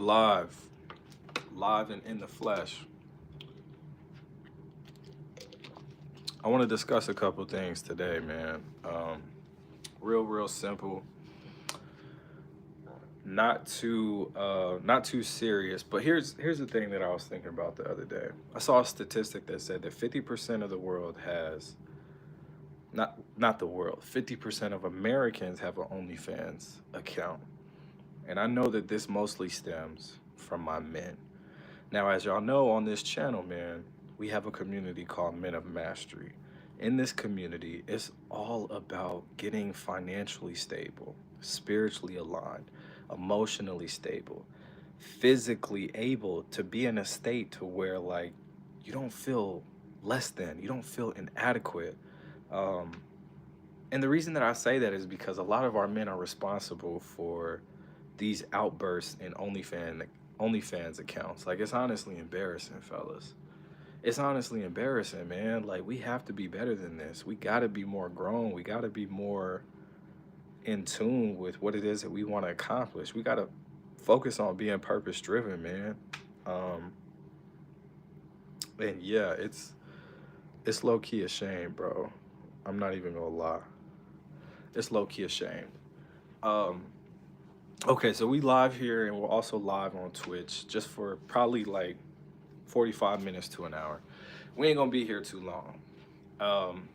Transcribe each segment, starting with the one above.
live, live and in the flesh. I want to discuss a couple things today, man. Real simple, not too serious. But here's the thing that I was thinking about the other day. I saw a statistic that said that 50% of the world has not the world. 50% of Americans have an OnlyFans account, and I know that this mostly stems from my men. Now, as y'all know on this channel, man, we have a community called Men of Mastery. In this community, it's all about getting financially stable, spiritually aligned, emotionally stable, physically able to be in a state to where like you don't feel less than, you don't feel inadequate. Um, and the reason that I say that is because a lot of our men are responsible for these outbursts in OnlyFans accounts. Like it's honestly embarrassing, fellas. It's honestly embarrassing, man. Like we have to be better than this. We got to be more grown. We got to be more in tune with what it is that we want to accomplish. We got to focus on being purpose driven, man. Um and yeah, it's low key a shame, bro. I'm not even gonna lie. It's low key a shame. Um okay, so we live here and we're also live on Twitch just for probably like 45 minutes to an hour. We ain't gonna be here too long. Um,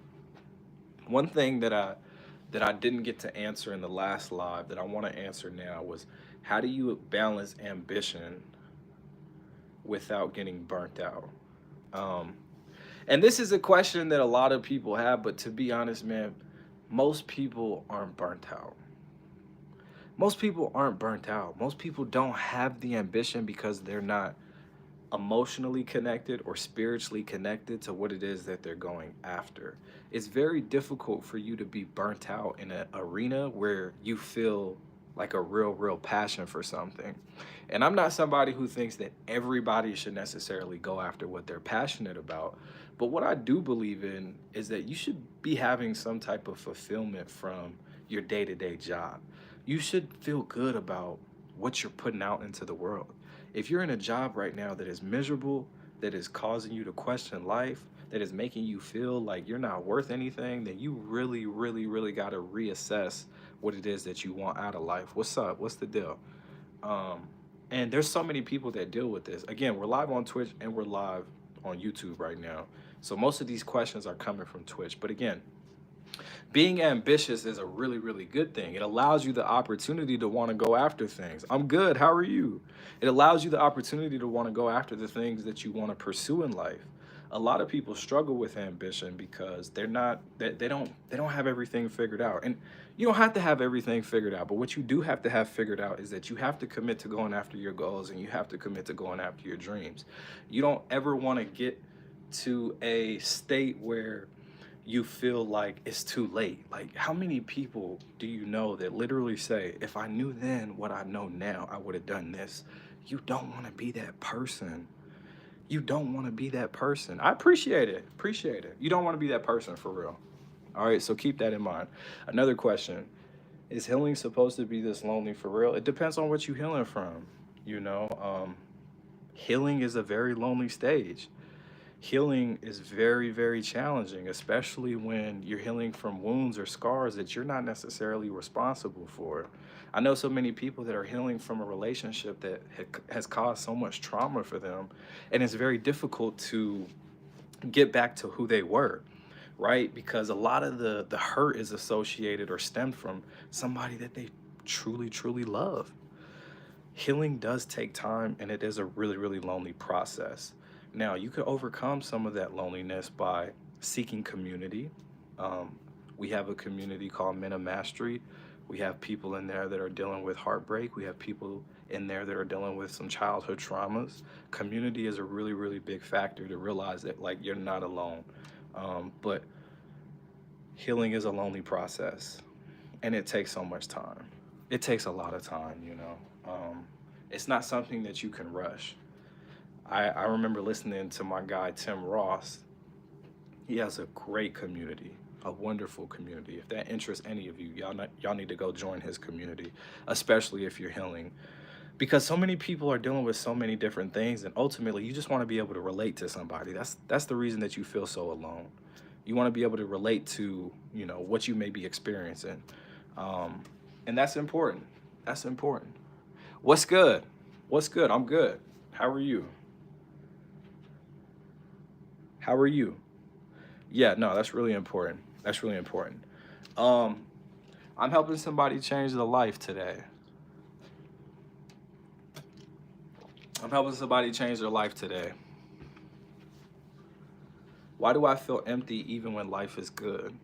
one thing that I didn't get to answer in the last live that I want to answer now was how do you balance ambition without getting burnt out? Um, and this is a question that a lot of people have, but to be honest, man, most people aren't burnt out. Most people aren't burnt out. Most people don't have the ambition because they're not emotionally connected or spiritually connected to what it is that they're going after. It's very difficult for you to be burnt out in an arena where you feel like a real passion for something. And I'm not somebody who thinks that everybody should necessarily go after what they're passionate about. But what I do believe in is that you should be having some type of fulfillment from your day to day job. You should feel good about what you're putting out into the world. If you're in a job right now that is miserable, that is causing you to question life, that is making you feel like you're not worth anything, then you really got to reassess what it is that you want out of life. What's up? What's the deal? Um, and there's so many people that deal with this. Again, we're live on Twitch and we're live on YouTube right now. So most of these questions are coming from Twitch. But again, being ambitious is a really good thing. It allows you the opportunity to want to go after things. I'm good. How are you? It allows you the opportunity to want to go after the things that you want to pursue in life. A lot of people struggle with ambition because they don't have everything figured out. And you don't have to have everything figured out, but what you do have to have figured out is that you have to commit to going after your goals and you have to commit to going after your dreams. You don't ever want to get to a state where you feel like it's too late. Like, how many people do you know that literally say, if I knew then what I know now, I would have done this? You don't want to be that person. You don't want to be that person. I appreciate it. Appreciate it. You don't want to be that person for real. All right, so keep that in mind. Another question: is healing supposed to be this lonely for real? It depends on what you're healing from. You know, healing is a very lonely stage. Healing is very challenging, especially when you're healing from wounds or scars that you're not necessarily responsible for. I know so many people that are healing from a relationship that has caused so much trauma for them, and it's very difficult to get back to who they were, right? Because a lot of the hurt is associated or stemmed from somebody that they truly love. Healing does take time and it is a really lonely process. Now, you could overcome some of that loneliness by seeking community. Um, we have a community called Men of Mastery. We have people in there that are dealing with heartbreak. We have people in there that are dealing with some childhood traumas. Community is a really big factor to realize that like you're not alone. But healing is a lonely process and it takes so much time. It takes a lot of time, you know. It's not something that you can rush. I remember listening to my guy Tim Ross. He has a great community, a wonderful community. If that interests any of you, y'all need to go join his community, especially if you're healing. because so many people are dealing with so many different things, and ultimately you just want to be able to relate to somebody. That's the reason that you feel so alone. You want to be able to relate to, you know, what you may be experiencing. um, and that's important. That's important. What's good? What's good? I'm good. How are you? How are you? Yeah, no, that's really important. That's really important. um, I'm helping somebody change their life today. I'm helping somebody change their life today. Why do I feel empty even when life is good?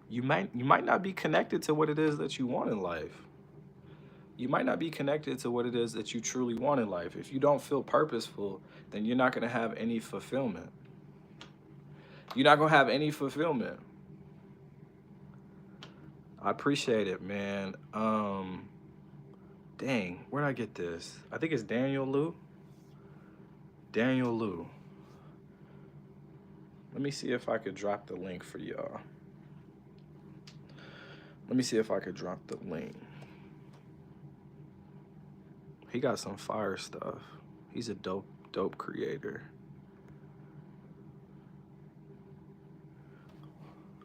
You might not be connected to what it is that you want in life. You might not be connected to what it is that you truly want in life. If you don't feel purposeful, then you're not going to have any fulfillment. You're not going to have any fulfillment. I appreciate it, man. Dang, where'd I get this? I think it's Daniel Liu. Daniel Liu. Let me see if I could drop the link for y'all. Let me see if I could drop the link. He got some fire stuff. He's a dope creator.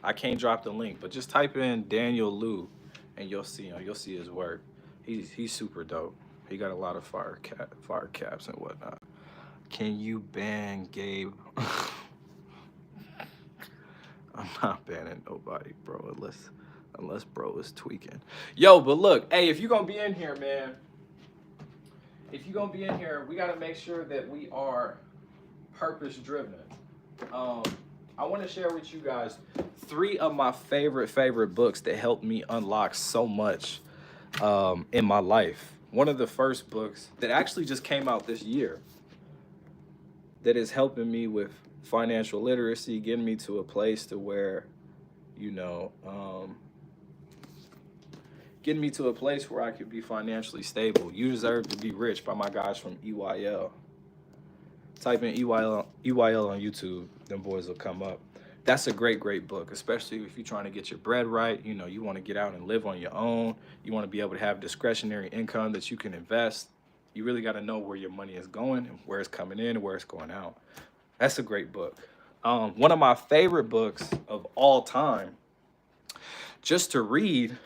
I can't drop the link, but just type in Daniel Liu, and you'll see him. You'll see his work. He's super dope. He got a lot of fire caps and whatnot. Can you ban Gabe? I'm not banning nobody, bro, unless bro is tweaking. Yo, but look, hey, if you're gonna be in here, man, if you're gonna be in here, we gotta make sure that we are purpose driven. I want to share with you guys 3 of my favorite books that helped me unlock so much in my life. One of the first books that actually just came out this year that is helping me with financial literacy, getting me to a place to where, you know, getting me to a place where I could be financially stable. You Deserve to Be Rich by my guys from EYL. Type in EYL on YouTube, them boys will come up. That's a great book, especially if you're trying to get your bread right. You know, you want to get out and live on your own. You want to be able to have discretionary income that you can invest. You really got to know where your money is going and where it's coming in and where it's going out. That's a great book. One of my favorite books of all time, just to read,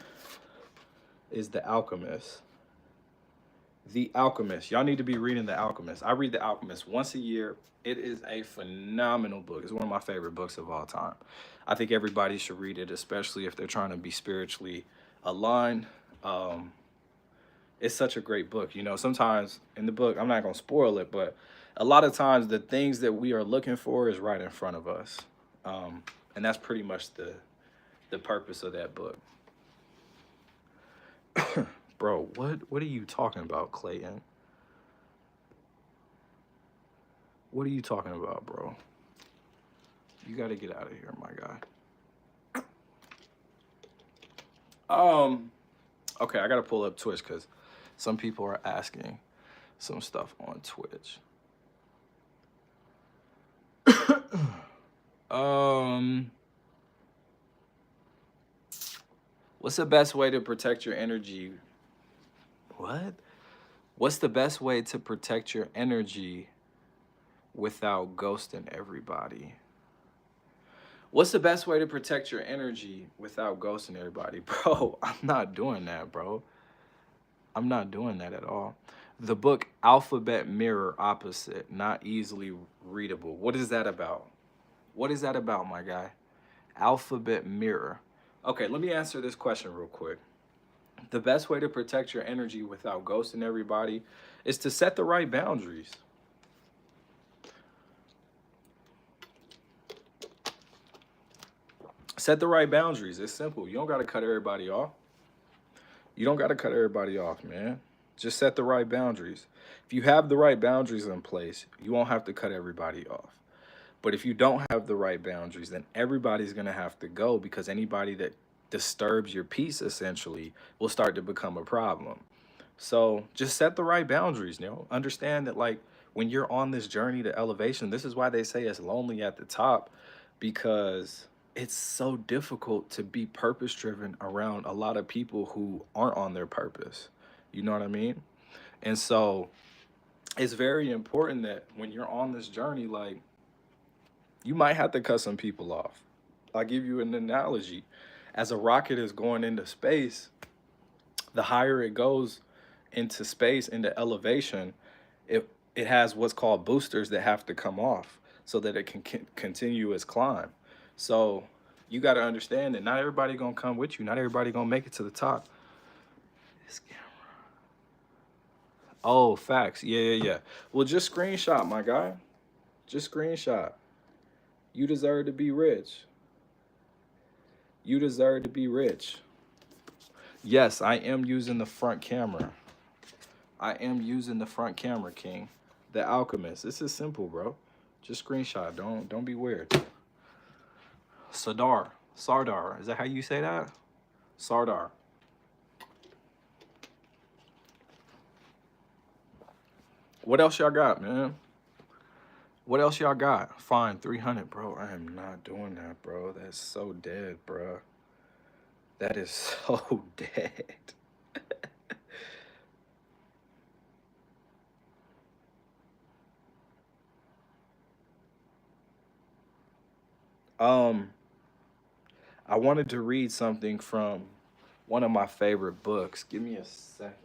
is The Alchemist. The Alchemist. Y'all need to be reading The Alchemist. I read The Alchemist once a year. It is a phenomenal book. It's one of my favorite books of all time. I think everybody should read it, especially if they're trying to be spiritually aligned. It's such a great book. You know, sometimes in the book, I'm not going to spoil it, but a lot of times the things that we are looking for is right in front of us. And that's pretty much the purpose of that book. Bro, what are you talking about, Clayton? What are you talking about, bro? You got to get out of here, my guy. Okay, I got to pull up Twitch because some people are asking some stuff on Twitch. What's the best way to protect your energy? What? What's the best way to protect your energy without ghosting everybody? What's the best way to protect your energy without ghosting everybody? Bro, I'm not doing that, bro. I'm not doing that at all. The book Alphabet Mirror Opposite, Not Easily Readable. What is that about? What is that about, my guy? Alphabet Mirror. Okay, let me answer this question real quick. The best way to protect your energy without ghosting everybody is to set the right boundaries. Set the right boundaries. It's simple. You don't got to cut everybody off. You don't got to cut everybody off, man. Just set the right boundaries. If you have the right boundaries in place, you won't have to cut everybody off. But if you don't have the right boundaries, then everybody's going to have to go, because anybody that disturbs your peace essentially will start to become a problem. So just set the right boundaries, you know. Understand that, like, when you're on this journey to elevation, this is why they say it's lonely at the top, because it's so difficult to be purpose driven around a lot of people who aren't on their purpose. You know what I mean? And so it's very important that when you're on this journey, like, you might have to cut some people off. I'll give you an analogy. As a rocket is going into space, the higher it goes into space, into elevation, it has what's called boosters that have to come off so that it can continue its climb. So you got to understand that not everybody gonna come with you. Not everybody gonna make it to the top. This camera. Oh, facts. Yeah, yeah, yeah. Well, just screenshot, my guy. Just screenshot. You deserve to be rich. You deserve to be rich. Yes, I am using the front camera. I am using the front camera, King. The Alchemist. This is simple, bro. Just screenshot. Don't be weird. Sardar. Is that how you say that? Sardar. What else y'all got, man? What else y'all got? Fine, 300, bro. I am not doing that, bro. That's so dead, bro. That is so dead. um, I wanted to read something from one of my favorite books. Give me a second.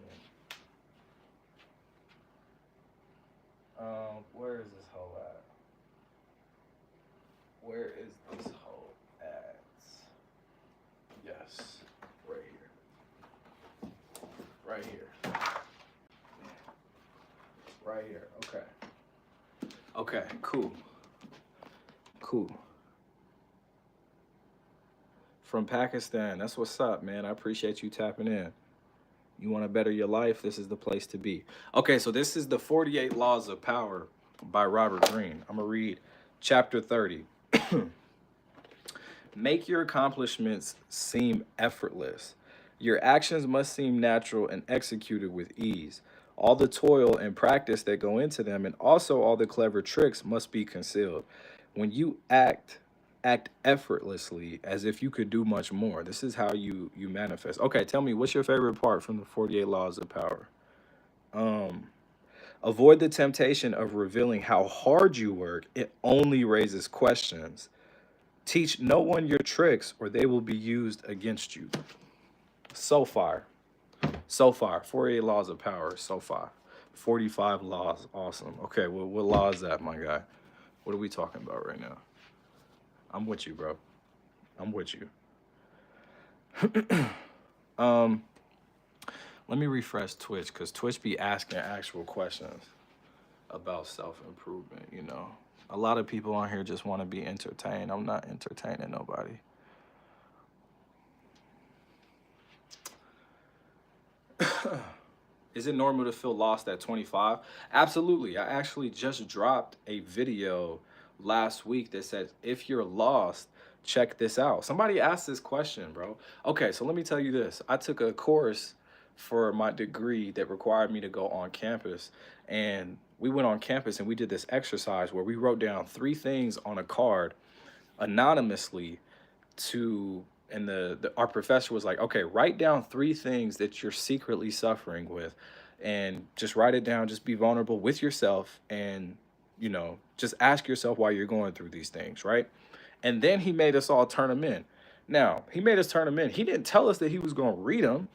Where is this hoe at? Where is this hoe at? Yes, right here. Right here. Right here. Okay. Okay, cool. Cool. From Pakistan. That's what's up, man. I appreciate you tapping in. You want to better your life? This is the place to be. Okay, so this is the 48 Laws of Power by Robert Greene. I'm going to read chapter 30. Make your accomplishments seem effortless. Your actions must seem natural and executed with ease. All the toil and practice that go into them, and also all the clever tricks, must be concealed. When you act effortlessly as if you could do much more. This is how you manifest. Okay, tell me, what's your favorite part from the 48 Laws of Power? Um, Avoid the temptation of revealing how hard you work. It only raises questions. Teach no one your tricks or they will be used against you. So far. So far. 48 Laws of Power. So far. 45 laws. Awesome. Okay, well, what law is that, my guy? What are we talking about right now? I'm with you, bro. I'm with you. Um, Let me refresh Twitch because Twitch be asking actual questions about self-improvement, you know. A lot of people on here just want to be entertained. I'm not entertaining nobody. Is it normal to feel lost at 25? Absolutely. I actually just dropped a video last week that says, if you're lost, check this out. Somebody asked this question, bro. Okay, so let me tell you this. I took a course for my degree that required me to go on campus. And we went on campus and we did this exercise where we wrote down 3 things on a card anonymously to, and our professor was like, okay, write down 3 things that you're secretly suffering with and just write it down. Just be vulnerable with yourself and, you know, just ask yourself why you're going through these things, right? And then he made us all turn them in. Now, he made us turn them in. He didn't tell us that he was going to read them.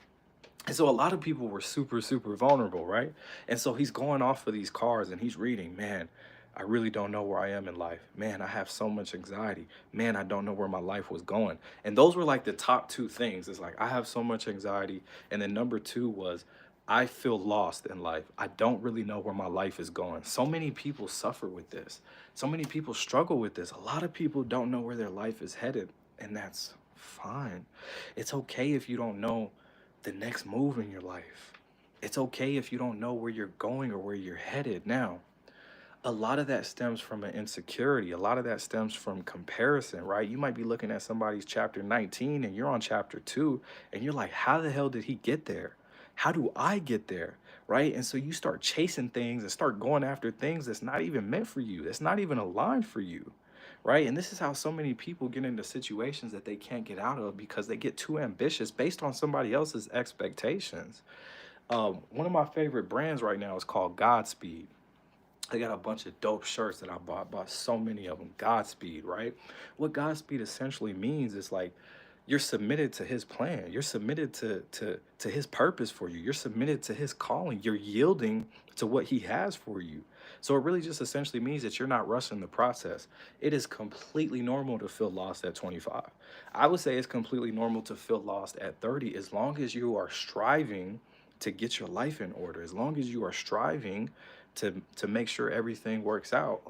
And so a lot of people were super, super vulnerable, right? And so he's going off of these cards and he's reading, man, I really don't know where I am in life. Man, I have so much anxiety. Man, I don't know where my life was going. And those were like the top 2 things. It's like, I have so much anxiety. And then number 2 was, I feel lost in life. I don't really know where my life is going. So many people suffer with this. So many people struggle with this. A lot of people don't know where their life is headed. And that's fine. It's okay if you don't know the next move in your life. It's okay if you don't know where you're going or where you're headed. Now, a lot of that stems from an insecurity. A lot of that stems from comparison, right? You might be looking at somebody's chapter 19 and you're on chapter 2 and you're like, how the hell did he get there? How do I get there? Right? And so you start chasing things and start going after things that's not even meant for you. That's not even aligned for you. Right? And this is how so many people get into situations that they can't get out of because they get too ambitious based on somebody else's expectations. One of my favorite brands right now is called Godspeed. They got a bunch of dope shirts that I bought. Bought so many of them. Godspeed, right? What Godspeed essentially means is like you're submitted to his plan. You're submitted to his purpose for you. You're submitted to his calling. You're yielding to what he has for you. So it really just essentially means that you're not rushing the process. It is completely normal to feel lost at 25. I would say it's completely normal to feel lost at 30 as long as you are striving to get your life in order, as long as you are striving to make sure everything works out.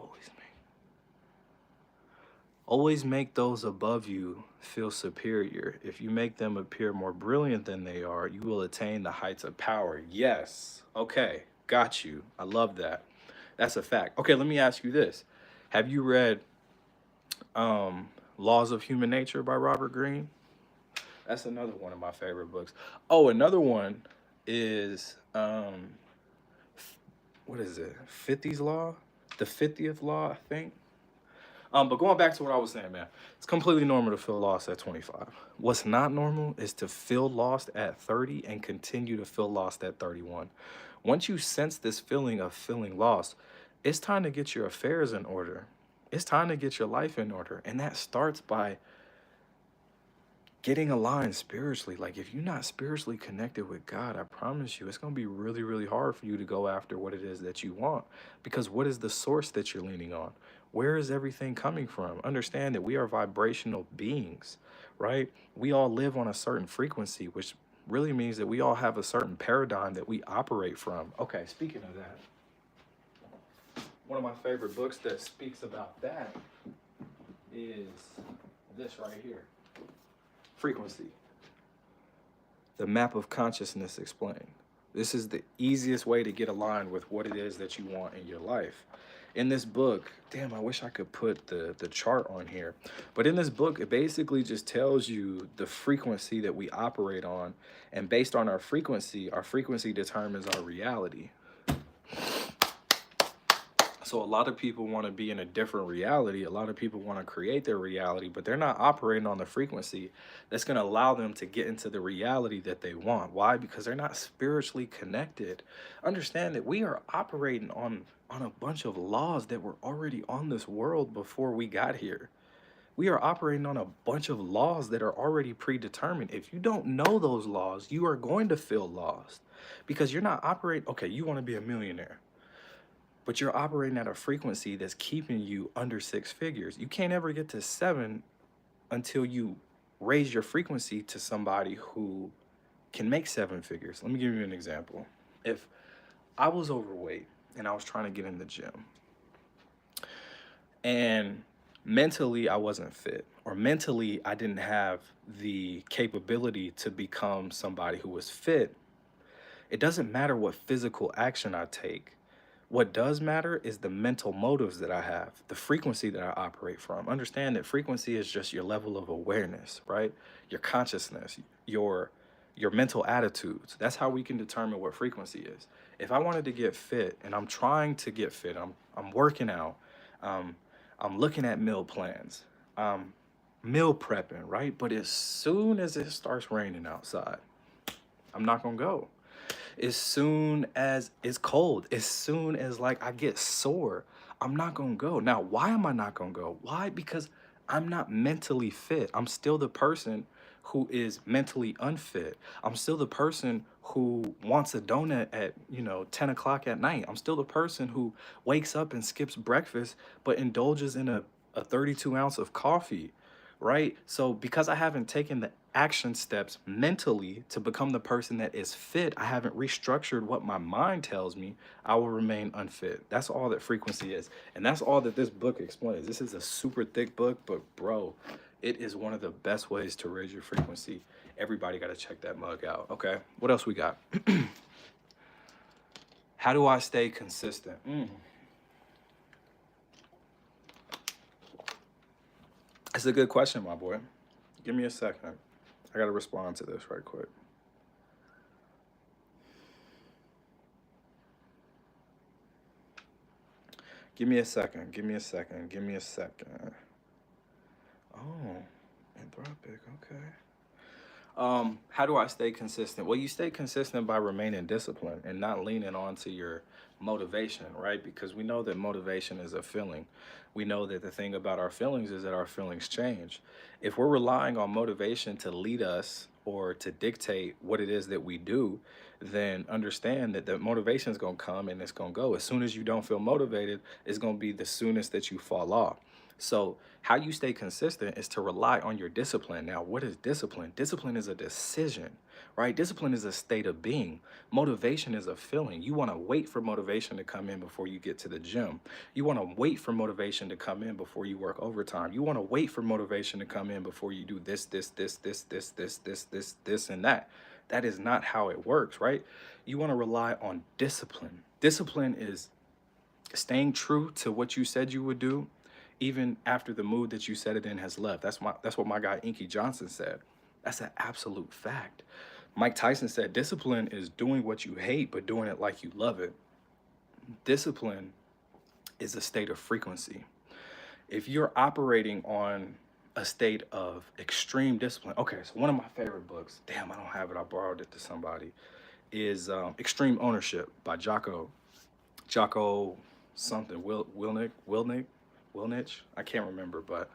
Always make those above you feel superior. If you make them appear more brilliant than they are, you will attain the heights of power. Yes. Okay. Got you. I love that. That's a fact. Okay, let me ask you this. Have you read Laws of Human Nature by Robert Greene? That's another one of my favorite books. Oh, another one is what is it? 50's Law? The 50th Law, I think. But going back to what I was saying, man, it's completely normal to feel lost at 25. What's not normal is to feel lost at 30 and continue to feel lost at 31. Once you sense this feeling of feeling lost, it's time to get your affairs in order. It's time to get your life in order. And that starts by getting aligned spiritually. Like if you're not spiritually connected with God, I promise you, it's going to be really, really hard for you to go after what it is that you want. Because what is the source that you're leaning on? Where is everything coming from? Understand that we are vibrational beings, right? We all live on a certain frequency, which really means that we all have a certain paradigm that we operate from. Okay, speaking of that, one of my favorite books that speaks about that is this right here, Frequency, the Map of Consciousness Explained. This is the easiest way to get aligned with what it is that you want in your life. In this book, damn, I wish I could put the chart on here. But in this book, it basically just tells you the frequency that we operate on. And based on our frequency determines our reality. So a lot of people want to be in a different reality. A lot of people want to create their reality, but they're not operating on the frequency that's going to allow them to get into the reality that they want. Why? Because they're not spiritually connected. Understand that we are operating on a bunch of laws that were already on this world before we got here. We are operating on a bunch of laws that are already predetermined. If you don't know those laws, you are going to feel lost because you're not operating. Okay, you want to be a millionaire, but you're operating at a frequency that's keeping you under six figures. You can't ever get to seven until you raise your frequency to somebody who can make seven figures. Let me give you an example. If I was overweight and I was trying to get in the gym and mentally I wasn't fit, or mentally I didn't have the capability to become somebody who was fit, it doesn't matter what physical action I take. What does matter is the mental motives that I have, the frequency that I operate from. Understand that frequency is just your level of awareness, right? Your consciousness, your mental attitudes. That's how we can determine what frequency is. If I wanted to get fit and I'm trying to get fit, I'm working out, um, I'm looking at meal plans, meal prepping, right? But as soon as it starts raining outside, I'm not gonna go. As soon as it's cold, as soon as like I get sore, I'm not gonna go. Now, why am I not gonna go? Why? Because I'm not mentally fit. I'm still the person who is mentally unfit. I'm still the person who wants a donut at 10 o'clock at night. I'm still the person who wakes up and skips breakfast but indulges in a 32 ounce of coffee, right? So because I haven't taken the action steps mentally to become the person that is fit, I haven't restructured what my mind tells me, I will remain unfit. That's all that frequency is. And that's all that this book explains. This is a super thick book, but bro, it is one of the best ways to raise your frequency. Everybody got to check that mug out. Okay. What else we got? How do I stay consistent? It's a good question, my boy. Give me a second. I got to respond to this right quick. Give me a second. Give me a second. Give me a second. Oh, Anthropic. Okay. How do I stay consistent? Well, you stay consistent by remaining disciplined and not leaning onto your motivation, right? Because we know that motivation is a feeling. We know that the thing about our feelings is that our feelings change. If we're relying on motivation to lead us or to dictate what it is that we do, then understand that the motivation is going to come and it's going to go. As soon as you don't feel motivated, it's going to be the soonest that you fall off. So, how you stay consistent is to rely on your discipline. Now, what is discipline? Discipline is a decision, right? Discipline is a state of being. Motivation is a feeling. You want to wait for motivation to come in before you get to the gym. You want to wait for motivation to come in before you work overtime. You want to wait for motivation to come in before you do this, and that. That is not how it works, right? You want to rely on discipline. Discipline is staying true to what you said you would do even after the mood that you set it in has left. That's what my guy Inky Johnson said. That's an absolute fact. Mike Tyson said discipline is doing what you hate but doing it like you love it. Discipline is a state of frequency. If you're operating on a state of extreme discipline, okay, so one of my favorite books, damn, I don't have it, I borrowed it to somebody, is Extreme Ownership by Jocko something, Wilnich, I can't remember, but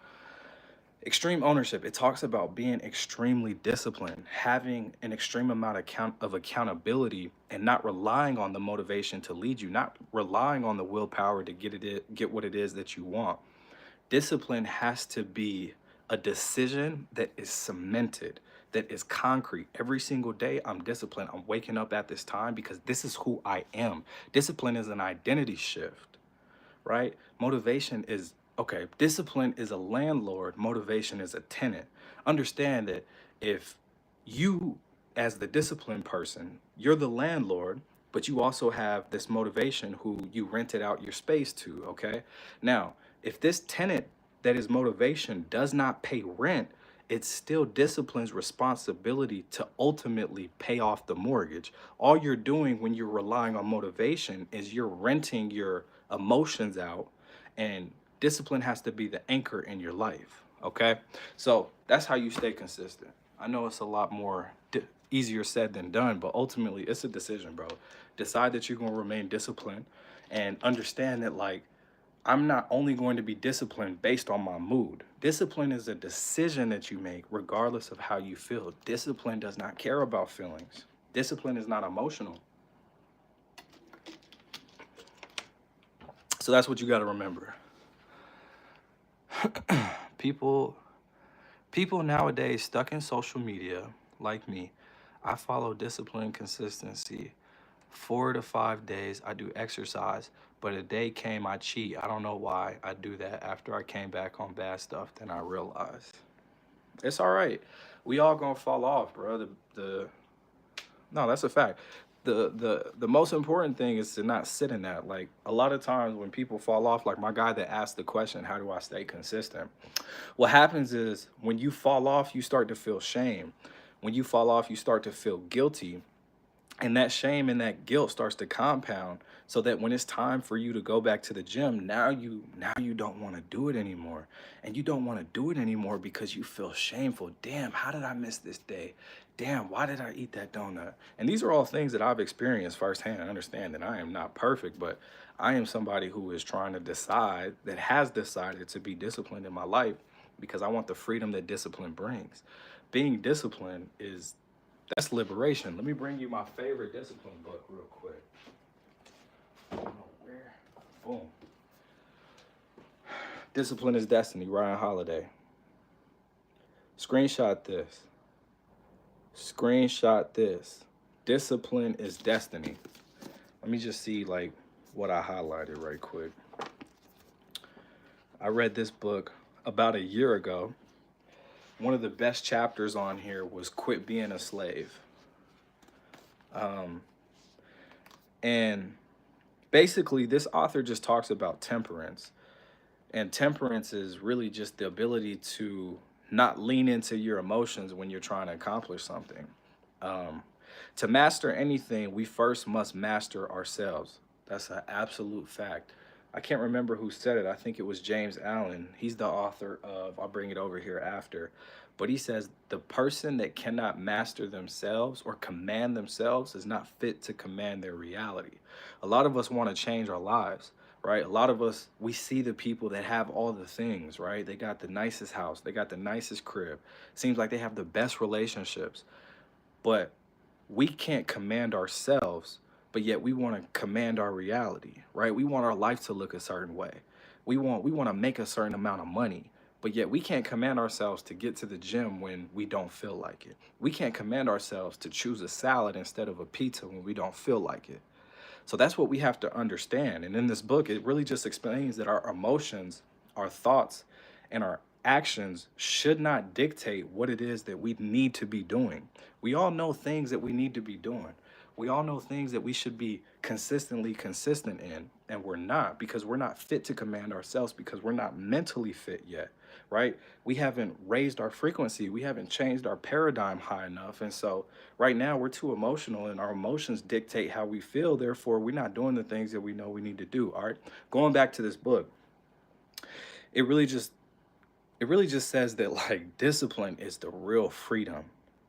extreme ownership, it talks about being extremely disciplined, having an extreme amount of accountability, and not relying on the motivation to lead you, not relying on the willpower to get what it is that you want. Discipline has to be a decision that is cemented, that is concrete. Every single day, I'm disciplined. I'm waking up at this time because this is who I am. Discipline is an identity shift, right? Motivation is, okay, discipline is a landlord, motivation is a tenant. Understand that if you, as the disciplined person, you're the landlord, but you also have this motivation who you rented out your space to, okay? Now, if this tenant that is motivation does not pay rent, it's still discipline's responsibility to ultimately pay off the mortgage. All you're doing when you're relying on motivation is you're renting your emotions out, and discipline has to be the anchor in your life, okay? So that's how you stay consistent. I know it's a lot more easier said than done, but ultimately it's a decision, bro. Decide that you're going to remain disciplined and understand that, like, I'm not only going to be disciplined based on my mood. Discipline is a decision that you make regardless of how you feel. Discipline does not care about feelings. Discipline is not emotional. So that's what you got to remember. People nowadays stuck in social media like me. I follow discipline, consistency. 4 to 5 days I do exercise, but a day came I cheat. I don't know why I do that. After I came back on bad stuff, then I realized it's all right. We all gonna fall off, bro. The No, that's a fact. The most important thing is to not sit in that. Like, a lot of times when people fall off, like my guy that asked the question, how do I stay consistent? What happens is when you fall off, you start to feel shame. When you fall off, you start to feel guilty, and that shame and that guilt starts to compound, so that when it's time for you to go back to the gym, now you don't want to do it anymore. And you don't want to do it anymore because you feel shameful. Damn, how did I miss this day? Damn, why did I eat that donut? And these are all things that I've experienced firsthand. I understand that I am not perfect, but I am somebody who is trying to decide, that has decided to be disciplined in my life, because I want the freedom that discipline brings. Being disciplined is, that's liberation. Let me bring you my favorite discipline book real quick. I don't know where. Boom. Discipline is Destiny, Ryan Holiday. Screenshot this. Screenshot this. Discipline is Destiny. Let me just see, like, what I highlighted right quick. I read this book about a year ago. One of the best chapters on here was Quit Being a Slave. And basically, this author just talks about temperance. And temperance is really just the ability to not lean into your emotions when you're trying to accomplish something. To master anything, we first must master ourselves. That's an absolute fact. I can't remember who said it. I think it was James Allen. He's the author of, I'll bring it over here after, But he says the person that cannot master themselves or command themselves is not fit to command their reality. A lot of us want to change our lives, right? A lot of us, we see the people that have all the things, right? They got the nicest house, they got the nicest crib. Seems like they have the best relationships, but we can't command ourselves, but yet we want to command our reality, right? We want our life to look a certain way. We want to make a certain amount of money, but yet we can't command ourselves to get to the gym when we don't feel like it. We can't command ourselves to choose a salad instead of a pizza when we don't feel like it. So that's what we have to understand. And in this book, it really just explains that our emotions, our thoughts, and our actions should not dictate what it is that we need to be doing. We all know things that we need to be doing. We all know things that we should be consistently consistent in, and we're not, because we're not fit to command ourselves, because we're not mentally fit yet, right? We haven't raised our frequency, we haven't changed our paradigm high enough. And so right now we're too emotional, and our emotions dictate how we feel. Therefore, we're not doing the things that we know we need to do. All right. Going back to this book, it really just says that like discipline is the real freedom.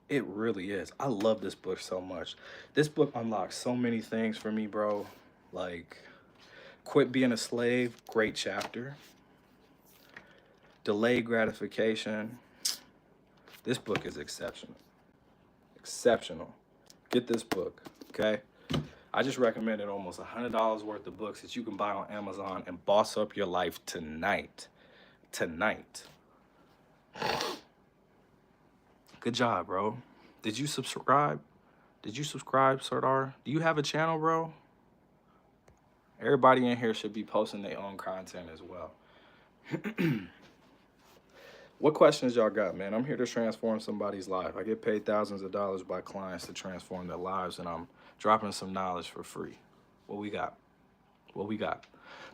It really is. I love this book so much. This book unlocks so many things for me, bro. Like, quit being a slave, great chapter. Delayed gratification. This book is exceptional. Exceptional. Get this book, okay? I just recommended almost $100 worth of books that you can buy on Amazon and boss up your life tonight. Tonight. Good job, bro. Did you subscribe? Did you subscribe, Sardar? Do you have a channel, bro? Everybody in here should be posting their own content as well. What questions y'all got, man? I'm here to transform somebody's life. I get paid thousands of dollars by clients to transform their lives, and I'm dropping some knowledge for free. What we got? What we got?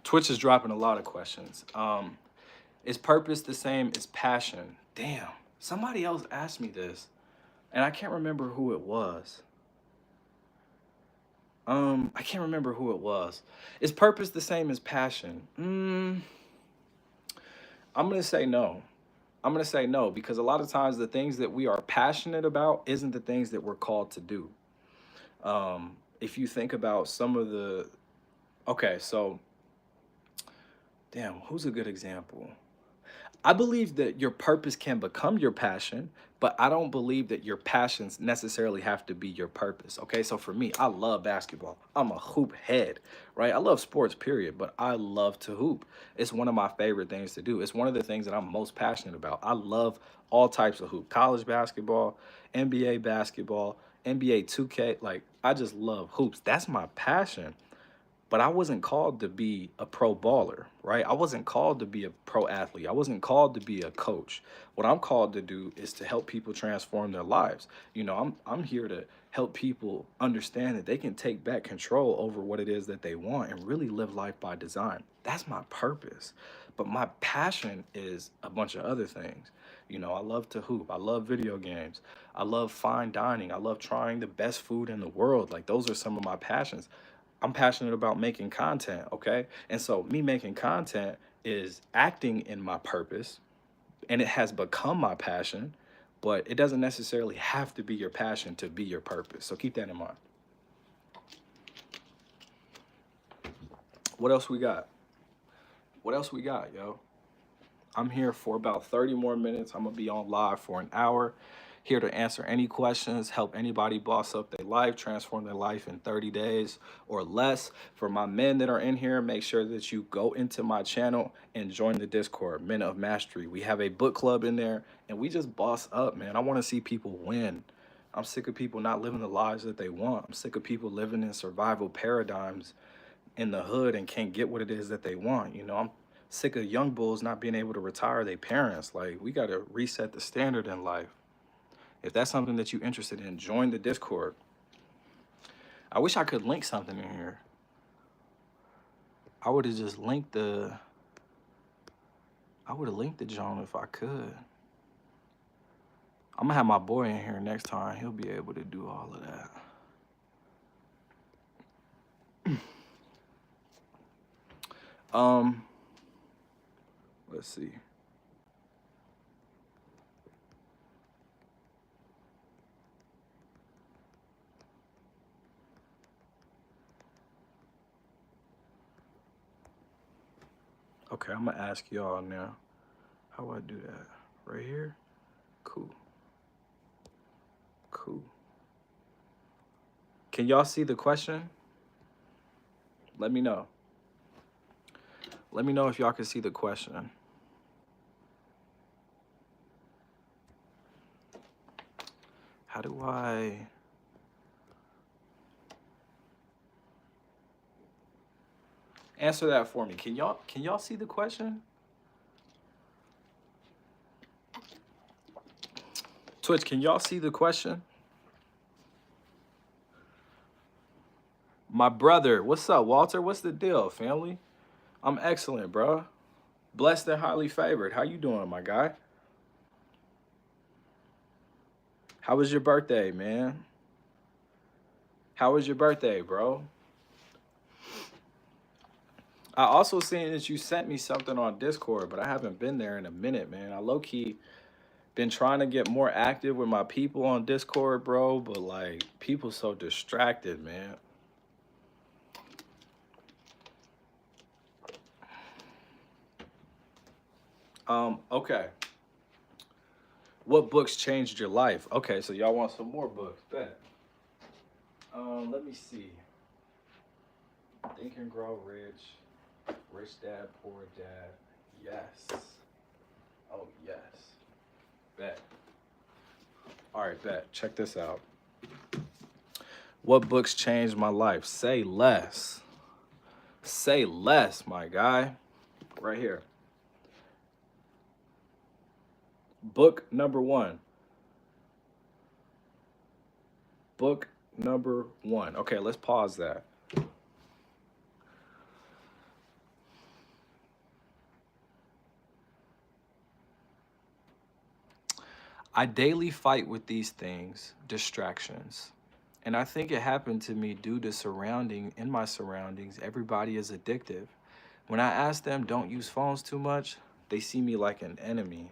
Twitch is dropping a lot of questions. Is purpose the same as passion? Damn, somebody else asked me this, and I can't remember who it was. I can't remember who it was. Is purpose the same as passion? I'm gonna say no. I'm gonna say no, because a lot of times the things that we are passionate about isn't the things that we're called to do. If you think about some of the, okay, so, damn, who's a good example? I believe that your purpose can become your passion, but I don't believe that your passions necessarily have to be your purpose. Okay, so for me, I love basketball. I'm a hoop head, right? I love sports, period, but I love to hoop. It's one of my favorite things to do. It's one of the things that I'm most passionate about. I love all types of hoop, college basketball, NBA basketball, NBA 2K. Like, I just love hoops. That's my passion. But I wasn't called to be a pro baller, right? I wasn't called to be a pro athlete. I wasn't called to be a coach. What I'm called to do is to help people transform their lives. You know, I'm here to help people understand that they can take back control over what it is that they want and really live life by design. That's my purpose. But my passion is a bunch of other things. You know, I love to hoop. I love video games. I love fine dining. I love trying the best food in the world. Like, those are some of my passions. I'm passionate about making content, okay? And so me making content is acting in my purpose, and it has become my passion, but it doesn't necessarily have to be your passion to be your purpose. So keep that in mind. What else we got? What else we got, yo? I'm here for about 30 more minutes. I'm gonna be on live for an hour, here to answer any questions, help anybody boss up their life, transform their life in 30 days or less. For my men that are in here, make sure that you go into my channel and join the Discord, Men of Mastery. We have a book club in there, and we just boss up, man. I wanna see people win. I'm sick of people not living the lives that they want. I'm sick of people living in survival paradigms in the hood and can't get what it is that they want. You know, I'm sick of young bulls not being able to retire their parents. Like, we got to reset the standard in life. If that's something that you're interested in, join the Discord. I wish I could link something in here. I would have just linked the, I would have linked the John if I could. I'm gonna have my boy in here next time. He'll be able to do all of that. Let's see. Okay, I'm gonna ask y'all now. How do I do that? Right here? Cool. Cool. Can y'all see the question? Let me know. Let me know if y'all can see the question. How do I... Answer that for me. Can y'all see the question? Twitch, can y'all see the question? My brother, what's up, Walter? What's the deal, family? I'm excellent, bro. Blessed and highly favored. How you doing, my guy? How was your birthday, man? How was your birthday, bro? I also seen that you sent me something on Discord, but I haven't been there in a minute, man. I low-key been trying to get more active with my people on Discord, bro, but like people so distracted, man. Okay. What books changed your life? Okay, so y'all want some more books. Bet. Let me see. Think and Grow Rich. Rich Dad, Poor Dad. Yes. Oh yes. Bet. All right, bet. Check this out. What books changed my life? Say less. Say less, my guy. Right here. Book number one. Book number one. Okay, let's pause that. I daily fight with these things, distractions. And I think it happened to me due to in my surroundings, everybody is addictive. When I ask them don't use phones too much, they see me like an enemy.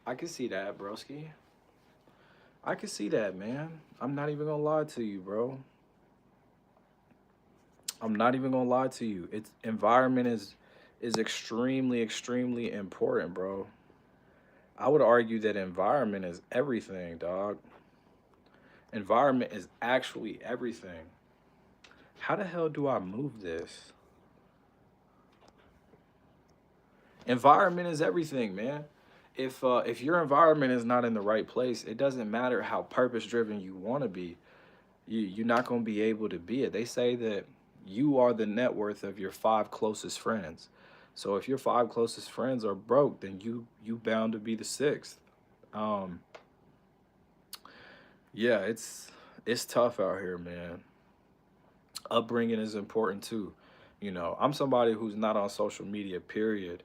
I can see that, broski. I can see that, man. I'm not even gonna lie to you, bro. I'm not even gonna lie to you. It's environment is extremely, extremely important, bro. I would argue that environment is everything, dog. Environment is actually everything. How the hell do I move this? Environment is everything, man. If your environment is not in the right place, it doesn't matter how purpose driven you want to be. You're not going to be able to be it. They say that you are the net worth of your five closest friends. So if your five closest friends are broke, then you bound to be the sixth. Um, yeah, it's tough out here, man. Upbringing is important too. You know, I'm somebody who's not on social media, period.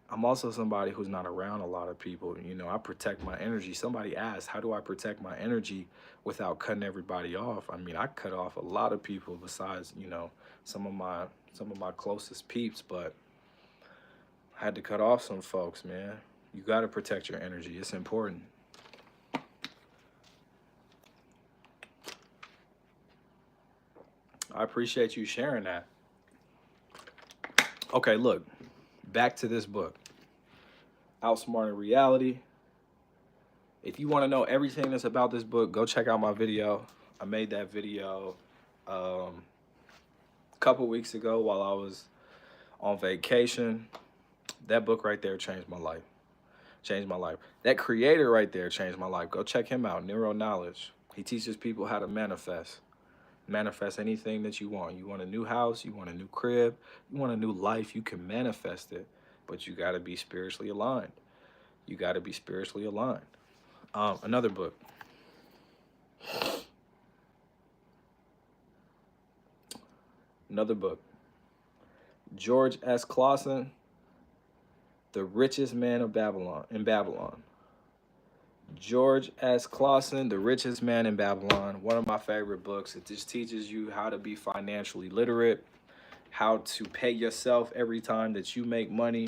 I'm also somebody who's not around a lot of people. You know, I protect my energy. Somebody asked, how do I protect my energy without cutting everybody off? I mean, I cut off a lot of people besides, you know, some of my closest peeps, but I had to cut off some folks, man. You got to protect your energy. It's important. I appreciate you sharing that. Okay, look, back to this book, Outsmarting Reality. If you want to know everything that's about this book, go check out my video. I made that video a couple weeks ago while I was on vacation. That book right there changed my life. Changed my life. That creator right there changed my life. Go check him out, Neuro Knowledge. He teaches people how to manifest. Manifest anything that you want. You want a new house, you want a new crib, you want a new life, you can manifest it. But you got to be spiritually aligned. You got to be spiritually aligned. Another book. Another book. George S. Clausen, The Richest Man of Babylon, in Babylon. George S. Clausen, The Richest Man in Babylon. One of my favorite books. It just teaches you how to be financially literate, how to pay yourself every time that you make money.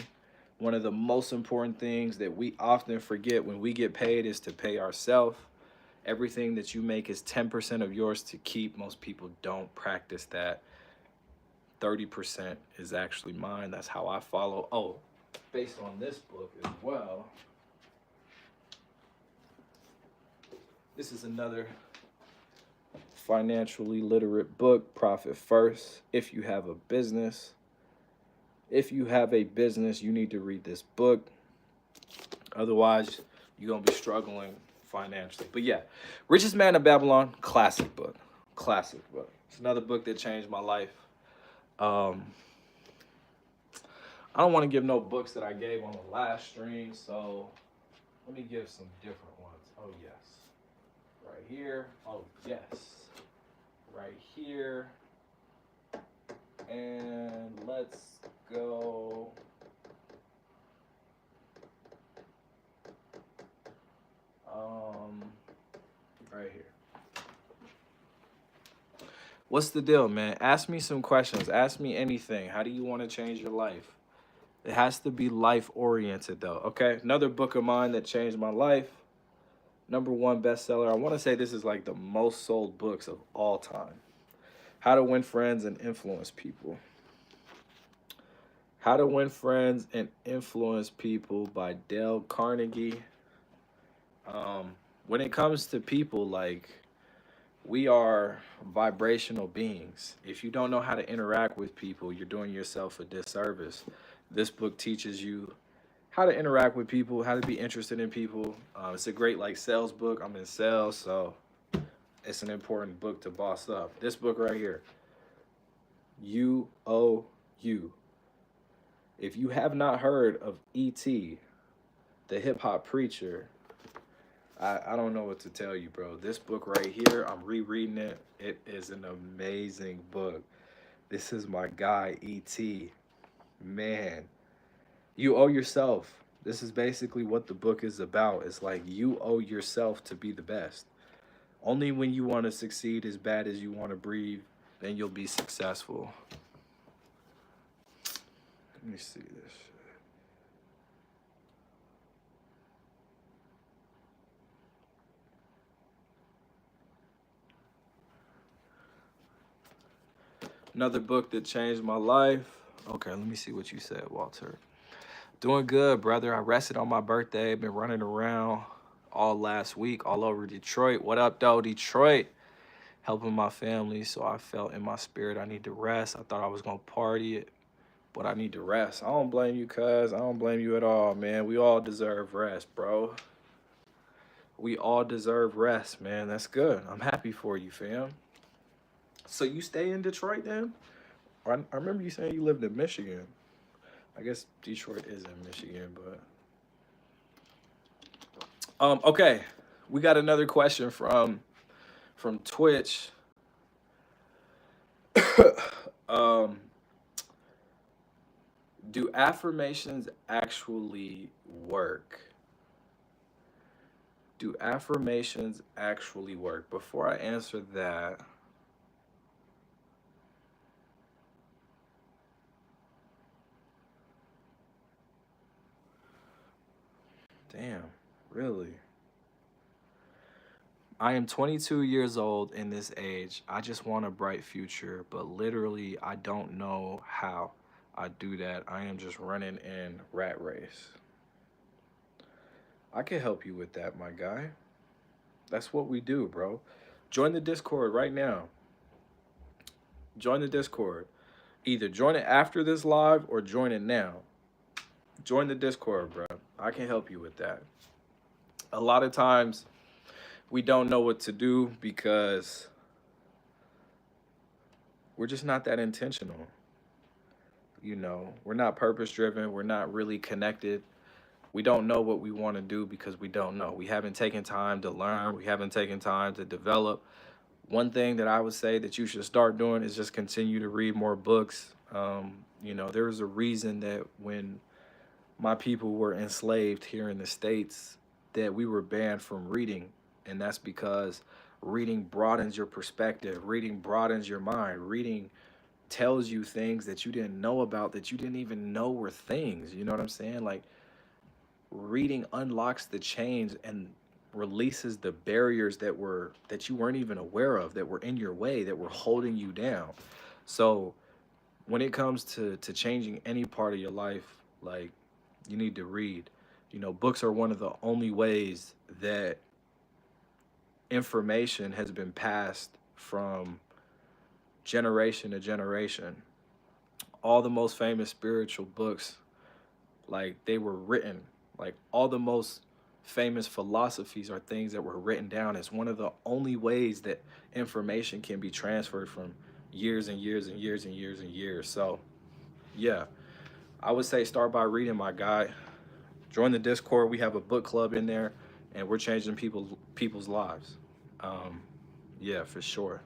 One of the most important things that we often forget when we get paid is to pay ourselves. Everything that you make is 10% of yours to keep. Most people don't practice that. 30% is actually mine. That's how I follow. Oh, based on this book as well. This is another financially literate book, Profit First. If you have a business, you need to read this book. Otherwise, you're going to be struggling financially. But yeah, Richest Man of Babylon, classic book. Classic book. It's another book that changed my life. I don't want to give no books that I gave on the last stream, so let me give some different ones. Oh, yes. Right here. Oh, yes. Right here. And let's go. Right here. What's the deal, man? Ask me some questions. Ask me anything. How do you want to change your life? It has to be life oriented, though. Okay. Another book of mine that changed my life. #1 bestseller. I want to say this is like the most sold books of all time. How to Win Friends and Influence People. How to Win Friends and Influence People by Dale Carnegie. When it comes to people, like, we are vibrational beings. If you don't know how to interact with people, you're doing yourself a disservice. This book teaches you how to interact with people, how to be interested in people. It's a great like sales book. I'm in sales, so it's an important book to boss up. This book right here, You Owe You. If you have not heard of E.T., the hip hop preacher, I don't know what to tell you, bro. This book right here, I'm rereading it. It is an amazing book. This is my guy, E.T. Man, you owe yourself. This is basically what the book is about. It's like you owe yourself to be the best. Only when you want to succeed as bad as you want to breathe, then you'll be successful. Let me see this. Another book that changed my life. Okay, let me see what you said, Walter. Doing good, brother. I rested on my birthday. Been running around all last week, all over Detroit. What up, though, Detroit? Helping my family, so I felt in my spirit I need to rest. I thought I was going to party it, but I need to rest. I don't blame you, cuz. I don't blame you at all, man. We all deserve rest, bro. We all deserve rest, man. That's good. I'm happy for you, fam. So you stay in Detroit then? I remember you saying you lived in Michigan. I guess Detroit is in Michigan, but okay. We got another question from Twitch. Do affirmations actually work? Do affirmations actually work? Before I answer that, damn, really? I am 22 years old in this age. I just want a bright future, but literally I don't know how I do that. I am just running in rat race. I can help you with that, my guy. That's what we do, bro. Join the Discord right now. Join the Discord. Either join it after this live or join it now. Join the Discord, bro. I can help you with that. A lot of times we don't know what to do because we're just not that intentional. You know, we're not purpose driven. We're not really connected. We don't know what we want to do because we don't know. We haven't taken time to learn. We haven't taken time to develop. One thing that I would say that you should start doing is just continue to read more books. You know, there was a reason that when my people were enslaved here in the States, that we were banned from reading. And that's because reading broadens your perspective. Reading broadens your mind. Reading tells you things that you didn't know about, that you didn't even know were things. You know what I'm saying? Like, reading unlocks the chains and releases the barriers that you weren't even aware of, that were in your way, that were holding you down. So when it comes to changing any part of your life, like, you need to read. You know, books are one of the only ways that information has been passed from generation to generation. All the most famous spiritual books, like, they were written, like, all the most famous philosophies are things that were written down. It's one of the only ways that information can be transferred from years and years and years and years and years. So yeah, I would say start by reading, my guy. Join the Discord. We have a book club in there, and we're changing people's lives. Um, yeah, for sure.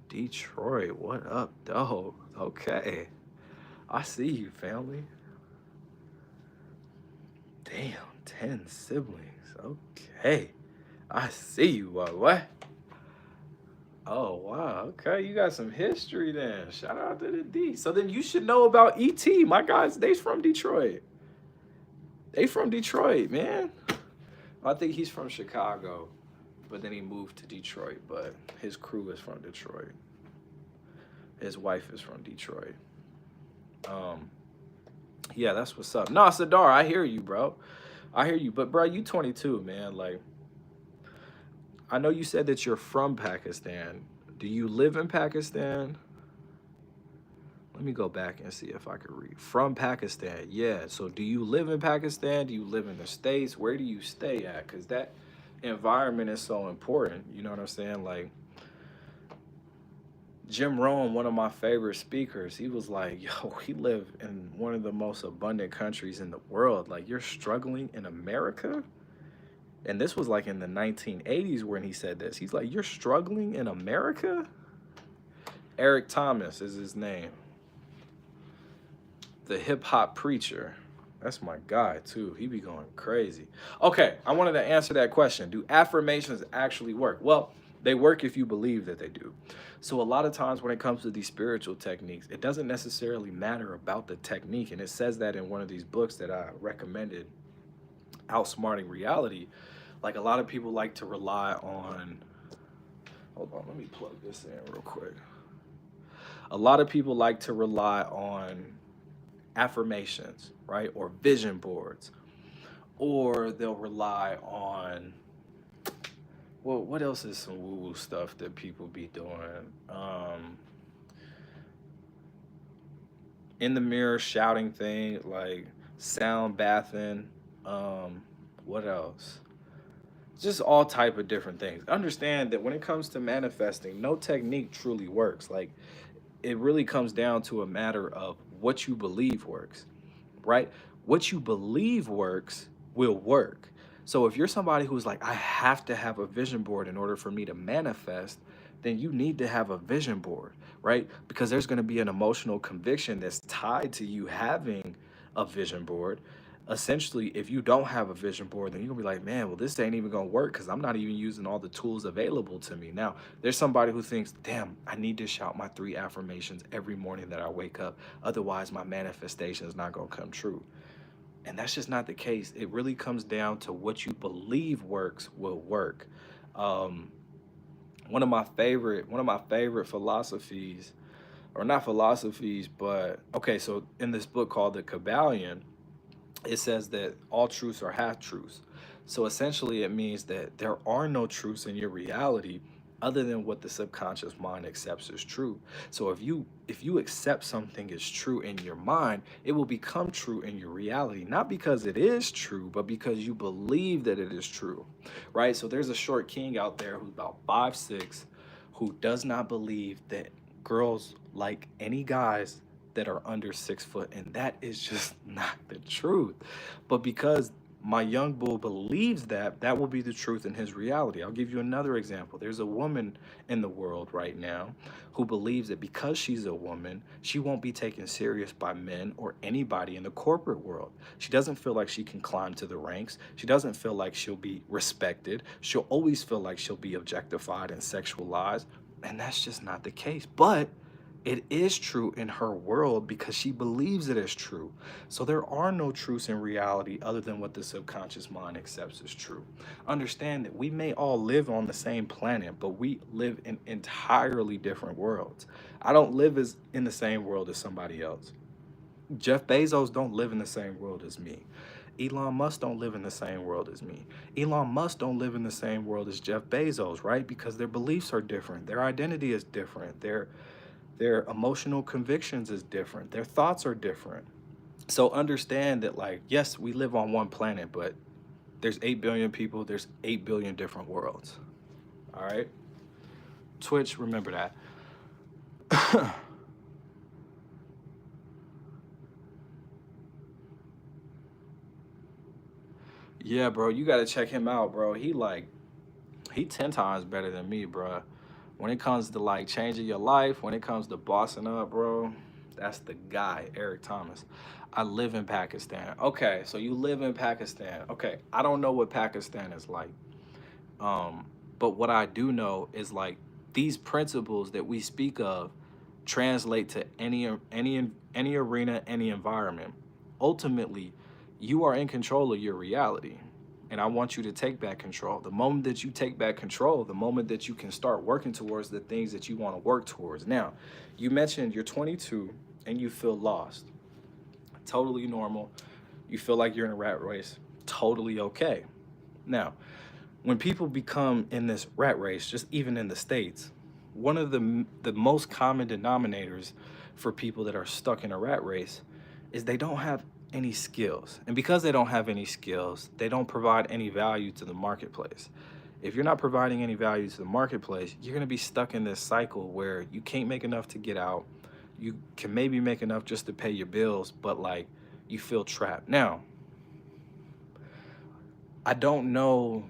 Detroit, what up, though? Okay, I see you, family. Damn, 10 siblings. Okay, I see you, boy. What? Oh wow. Okay, you got some history then. Shout out to the D. So then you should know about ET. My guys, they from Detroit. They from Detroit, man. I think he's from Chicago, but then he moved to Detroit. But his crew is from Detroit. His wife is from Detroit. Um, yeah, that's what's up. Nah, Sadar, I hear you, bro. I hear you. But bro, you 22, man. Like, I know you said that you're from Pakistan. Do you live in Pakistan? Let me go back and see if I can read. From Pakistan, yeah. So do you live in Pakistan? Do you live in the States? Where do you stay at? Because that environment is so important. You know what I'm saying? Like, Jim Rohn, one of my favorite speakers, he was like, yo, we live in one of the most abundant countries in the world. Like, you're struggling in America? And this was like in the 1980s when he said this. He's like, you're struggling in America? Eric Thomas is his name. The hip hop preacher. That's my guy too. He be going crazy. Okay, I wanted to answer that question. Do affirmations actually work? Well, they work if you believe that they do. So a lot of times when it comes to these spiritual techniques, it doesn't necessarily matter about the technique. And it says that in one of these books that I recommended, Outsmarting Reality. Like, a lot of people like to rely on, hold on, let me plug this in real quick. A lot of people like to rely on affirmations, right? Or vision boards. Or they'll rely on, well, what else is some woo-woo stuff that people be doing? In the mirror shouting thing, like sound bathing. What else? Just all type of different things. Understand that when it comes to manifesting, no technique truly works. Like, it really comes down to a matter of what you believe works, right? What you believe works will work. So if you're somebody who's like, I have to have a vision board in order for me to manifest, then you need to have a vision board, right? Because there's going to be an emotional conviction that's tied to you having a vision board. Essentially, if you don't have a vision board, then you're gonna be like, man, well, this ain't even gonna work because I'm not even using all the tools available to me. Now, there's somebody who thinks, damn, I need to shout my 3 affirmations every morning that I wake up. Otherwise, my manifestation is not gonna come true. And that's just not the case. It really comes down to what you believe works will work. Um, one of my favorite philosophies, or not philosophies, but okay, so in this book called The Kabbalion, it says that all truths are half truths. So essentially, it means that there are no truths in your reality other than what the subconscious mind accepts as true. So if you accept something as true in your mind, it will become true in your reality, not because it is true, but because you believe that it is true. Right? So there's a short king out there who's about 5'6", who does not believe that girls like any guys that are under 6 foot, and that is just not the truth. But because my young bull believes that, that will be the truth in his reality. I'll give you another example. There's a woman in the world right now who believes that because she's a woman, she won't be taken serious by men or anybody in the corporate world. She doesn't feel like she can climb to the ranks. She doesn't feel like she'll be respected. She'll always feel like she'll be objectified and sexualized. And that's just not the case. But It is true in her world because she believes it is true. So there are no truths in reality other than what the subconscious mind accepts as true. Understand that we may all live on the same planet, but we live in entirely different worlds. I don't live as in the same world as somebody else. Jeff Bezos don't live in the same world as me. Elon Musk don't live in the same world as me. Elon Musk don't live in the same world as Jeff Bezos, right? Because their beliefs are different. Their identity is different. Their emotional convictions is different. Their thoughts are different. So understand that, like, yes, we live on one planet, but there's 8 billion people, there's 8 billion different worlds. All right? Twitch, remember that. Yeah, bro, you gotta check him out, bro. He 10 times better than me, bro. When it comes to like changing your life, when it comes to bossing up, bro, that's the guy, Eric Thomas. I live in Pakistan. Okay, so you live in Pakistan. Okay, I don't know what Pakistan is like. Um, but what I do know is like these principles that we speak of translate to any arena, any environment. Ultimately, you are in control of your reality. And I want you to take back control. The moment that you take back control, the moment that you can start working towards the things that you want to work towards. Now, you mentioned you're 22 and you feel lost. Totally normal. You feel like you're in a rat race. Totally okay. Now, when people become in this rat race, just even in the States, one of the most common denominators for people that are stuck in a rat race is they don't have any skills. And because they don't have any skills, they don't provide any value to the marketplace. If you're not providing any value to the marketplace, you're going to be stuck in this cycle where you can't make enough to get out. You can maybe make enough just to pay your bills, but like you feel trapped. Now, I don't know,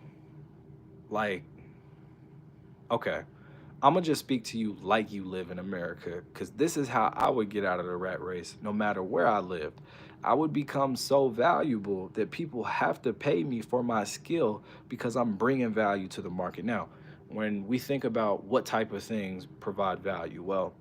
like, okay, I'm gonna just speak to you like you live in America, because this is how I would get out of the rat race no matter where I lived. I would become so valuable that people have to pay me for my skill because I'm bringing value to the market. Now, when we think about what type of things provide value, well,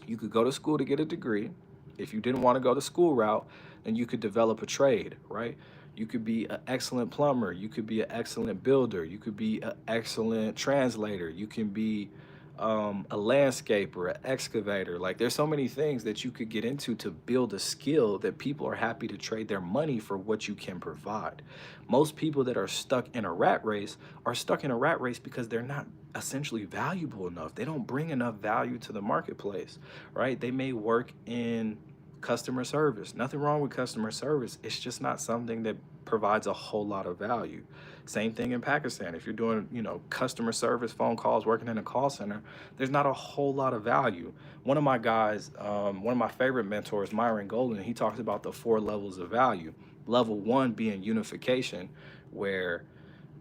you could go to school to get a degree. If you didn't want to go the school route, then you could develop a trade, right? You could be an excellent plumber. You could be an excellent builder. You could be an excellent translator. You can be a landscaper, an excavator. Like there's so many things that you could get into to build a skill that people are happy to trade their money for what you can provide. Most people that are stuck in a rat race are stuck in a rat race because they're not essentially valuable enough. They don't bring enough value to the marketplace, right? They may work in customer service. Nothing wrong with customer service. It's just not something that provides a whole lot of value. Same thing in Pakistan. If you're doing, customer service, phone calls, working in a call center, there's not a whole lot of value. One of my guys, one of my favorite mentors, Myron Golden, he talks about the 4 levels of value. Level 1 being unification, where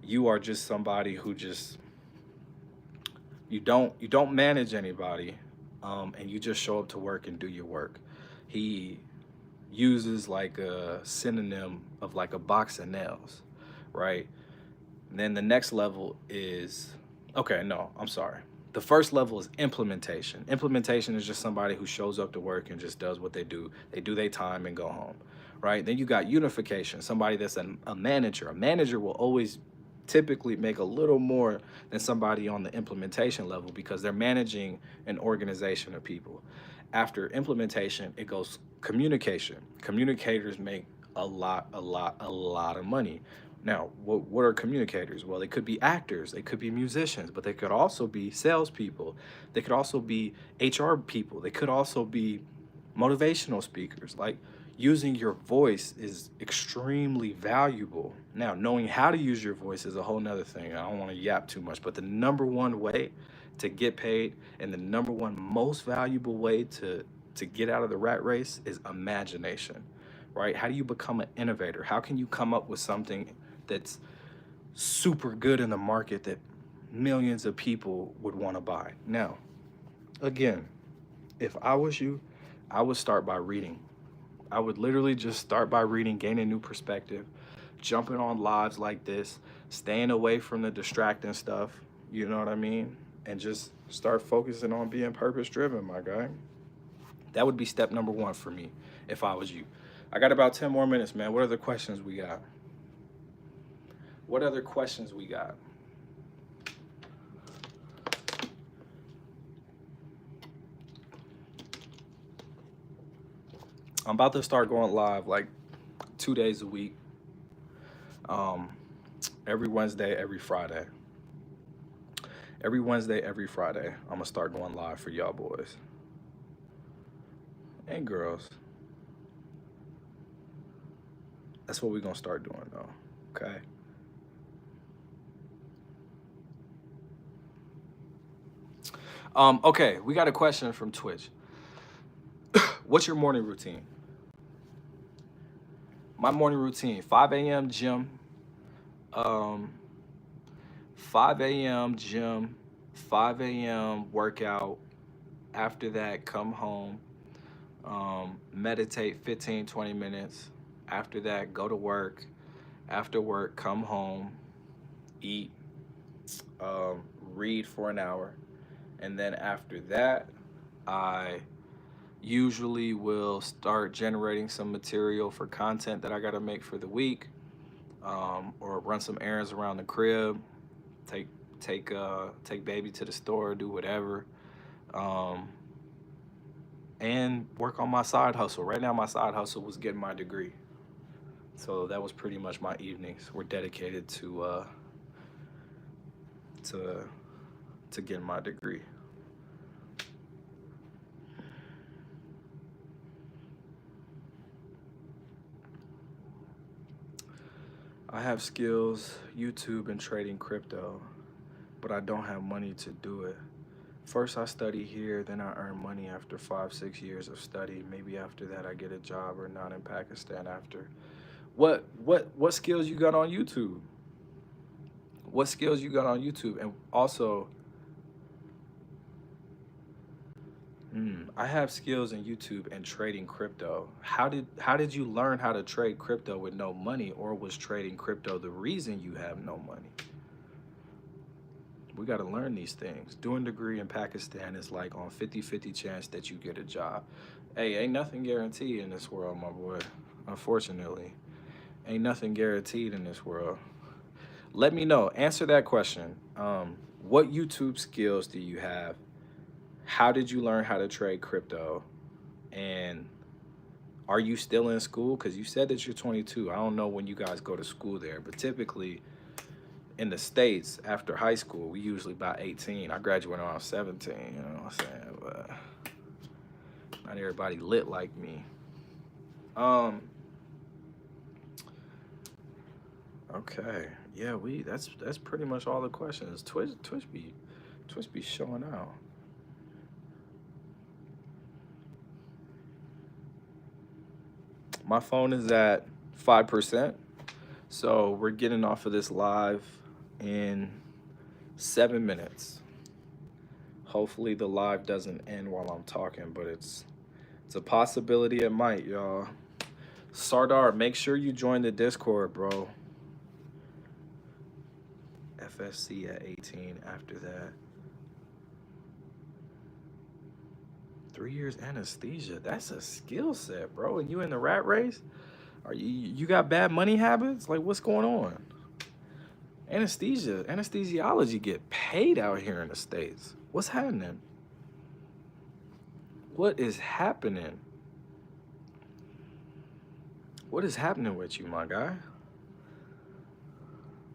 you are just somebody who just you don't manage anybody, and you just show up to work and do your work. He uses like a synonym of like a box of nails, right? And then the next level is, okay, no, I'm sorry. The first level is implementation. Implementation is just somebody who shows up to work and just does what they do. They do their time and go home, right? Then you got unification, somebody that's a manager. A manager will always typically make a little more than somebody on the implementation level because they're managing an organization of people. After implementation, it goes communication. Communicators make a lot of money. Now, what are communicators? Well, they could be actors, they could be musicians, but they could also be salespeople. They could also be HR people. They could also be motivational speakers. Like using your voice is extremely valuable. Now, knowing how to use your voice is a whole nother thing. I don't want to yap too much, but the number one way to get paid and the number one most valuable way to get out of the rat race is imagination, right? How do you become an innovator? How can you come up with something that's super good in the market that millions of people would want to buy? Now, again, if I was you, I would start by reading. I would literally just start by reading, gaining new perspective, jumping on lives like this, staying away from the distracting stuff. You know what I mean? and just start focusing on being purpose driven, my guy. That would be step number one for me if I was you. I got about 10 more minutes, man. What other questions we got? What other questions we got? I'm about to start going live like 2 days a week. Um, every Wednesday, every Friday. Every Wednesday, every Friday, I'm gonna start going live for y'all boys and girls. That's what we're gonna start doing though. Okay. Okay, we got a question from Twitch. What's your morning routine? My morning routine: 5 a.m. gym, um, 5 a.m. gym, 5 a.m. workout. After that, come home, meditate 15, 20 minutes. After that, go to work. After work, come home, eat, read for an hour. And then after that, I usually will start generating some material for content that I got to make for the week, or run some errands around the crib, take take baby to the store, do whatever, um, and work on my side hustle. Right now, my side hustle was getting my degree, so that was pretty much my evenings were dedicated to to getting my degree. I have skills, YouTube and trading crypto, but I don't have money to do it. First, I study here, then I earn money after 5, 6 years of study. Maybe after that, I get a job or not in Pakistan after. What skills you got on YouTube? What skills you got on YouTube? And also, I have skills in YouTube and trading crypto. How did you learn how to trade crypto with no money, or was trading crypto the reason you have no money? We got to learn these things. Doing degree in Pakistan is like on 50-50 chance that you get a job. Hey, ain't nothing guaranteed in this world, my boy. Unfortunately, ain't nothing guaranteed in this world. Let me know. Answer that question. What YouTube skills do you have? How did you learn how to trade crypto? And are you still in school? Because you said that you're 22. I don't know when you guys go to school there, but typically in the States, after high school, we usually about 18. I graduated when I was 17, you know what I'm saying? But not everybody lit like me. Okay. Yeah, that's pretty much all the questions. Twitch be showing out. My phone is at 5%. So we're getting off of this live in 7 minutes. Hopefully the live doesn't end while I'm talking, but it's a possibility it might, y'all. Sardar, make sure you join the Discord, bro. FSC at 18 after that. 3 years anesthesia. That's a skill set, bro. And you in the rat race? Are you got bad money habits? Like what's going on? Anesthesiology get paid out here in the States. What's happening? What is happening? What is happening with you, my guy?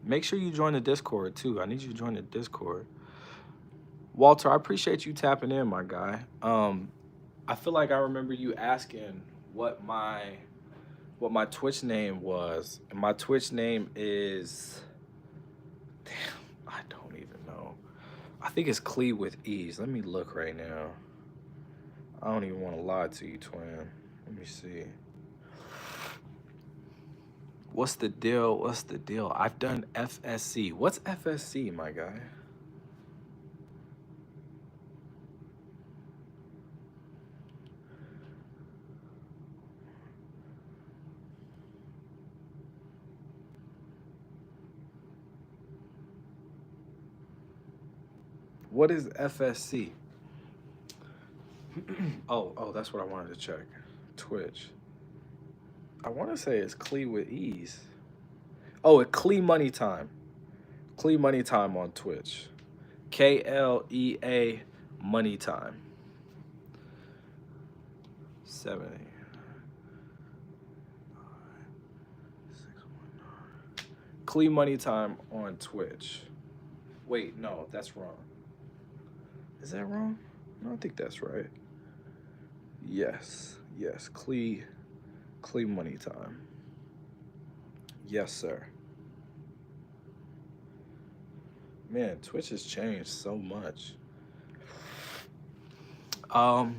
Make sure you join the Discord too. I need you to join the Discord. Walter, I appreciate you tapping in, my guy. I feel like I remember you asking what my Twitch name was. And my Twitch name is, damn, I don't even know. I think it's Clee with Ease. Let me look right now. I don't even want to lie to you, twin. Let me see. What's the deal? What's the deal? I've done FSC. What's FSC, my guy? What is FSC? Oh, that's what I wanted to check. Twitch. I want to say it's Clee with ease. Oh, it's Clee Money Time. Clee Money Time on Twitch. KLEA Money Time. 70. Clee Money Time on Twitch. Wait, no, that's wrong. Is that wrong? No, I think that's right. Yes, Clee Money Time. Yes, sir. Man, Twitch has changed so much. You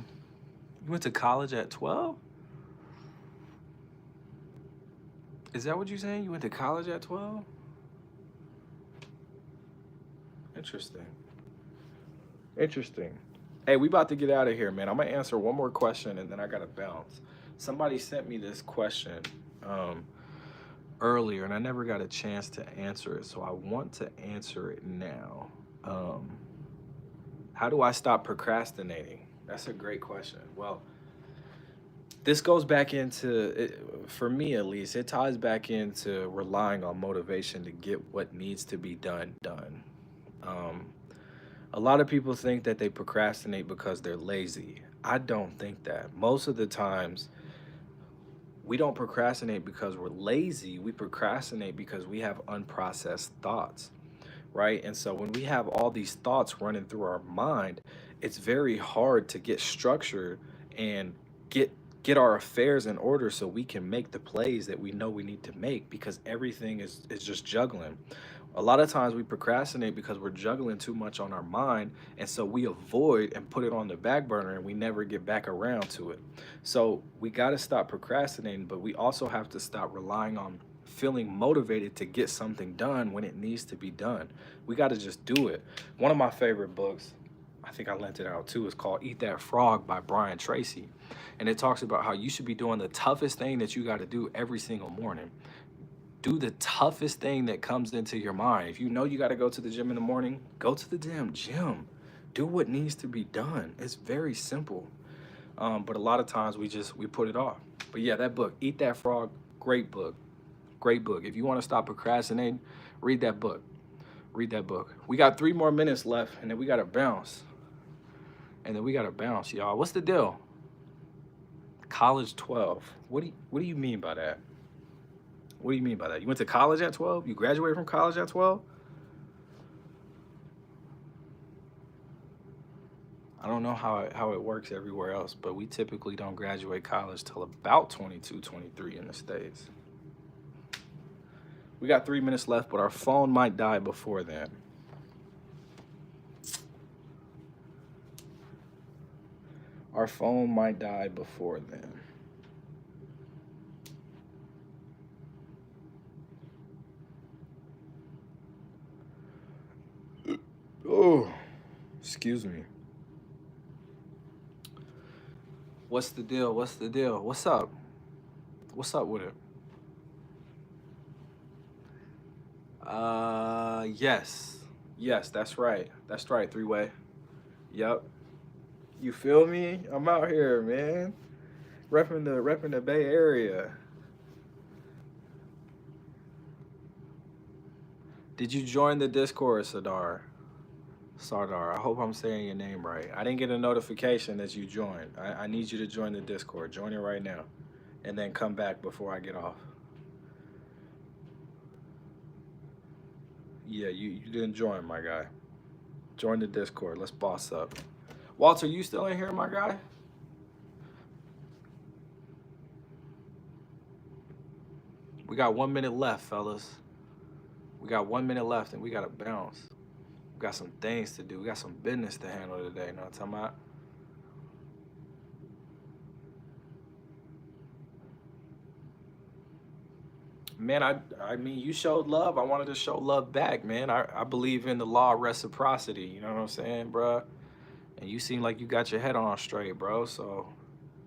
went to college at 12? Is that what you're saying? You went to college at 12? Interesting. Interesting. Hey, we about to get out of here, man. I'm gonna answer one more question and then I gotta bounce. Somebody sent me this question earlier and I never got a chance to answer it, so I want to answer it now. How do I stop procrastinating? That's a great question. Well, this goes back into, for me at least, it ties back into relying on motivation to get what needs to be done. A lot of people think that they procrastinate because they're lazy. I don't think that. Most of the times, we don't procrastinate because we're lazy. We procrastinate because we have unprocessed thoughts, right? And so when we have all these thoughts running through our mind, it's very hard to get structured and get our affairs in order so we can make the plays that we know we need to make, because everything is just juggling. A lot of times we procrastinate because we're juggling too much on our mind, and so we avoid and put it on the back burner and we never get back around to it. So we got to stop procrastinating, but we also have to stop relying on feeling motivated to get something done when it needs to be done. We got to just do it. One of my favorite books, I think I lent it out too, is called Eat That Frog by Brian Tracy. And it talks about how you should be doing the toughest thing that you got to do every single morning. Do the toughest thing that comes into your mind. If you know you got to go to the gym in the morning, go to the damn gym. Do what needs to be done. It's very simple. But a lot of times we put it off. But yeah, that book, Eat That Frog, great book. Great book. If you want to stop procrastinating, read that book. Read that book. We got 3 more minutes left, and then we got to bounce. Y'all. What's the deal? College 12. What do you mean by that? What do you mean by that? You went to college at 12? You graduated from college at 12? I don't know how it works everywhere else, but we typically don't graduate college till about 22, 23 in the States. We got 3 minutes left, but our phone might die before then. Our phone might die before then. Oh, excuse me. What's the deal? What's the deal? What's up? What's up with it? Yes. Yes, that's right. That's right, 3-way. Yep. You feel me? I'm out here, man. Repping the Bay Area. Did you join the Discord, Sardar? I hope I'm saying your name right. I didn't get a notification that you joined. I need you to join the Discord. Join it right now. And then come back before I get off. Yeah, you didn't join, my guy. Join the Discord. Let's boss up. Walter, you still in here, my guy? We got 1 minute left, fellas. We got 1 minute left and we got to bounce. We got some things to do. We got some business to handle today. You know what I'm talking about? Man, I mean, you showed love. I wanted to show love back, man. I believe in the law of reciprocity. You know what I'm saying, bro? And you seem like you got your head on straight, bro. So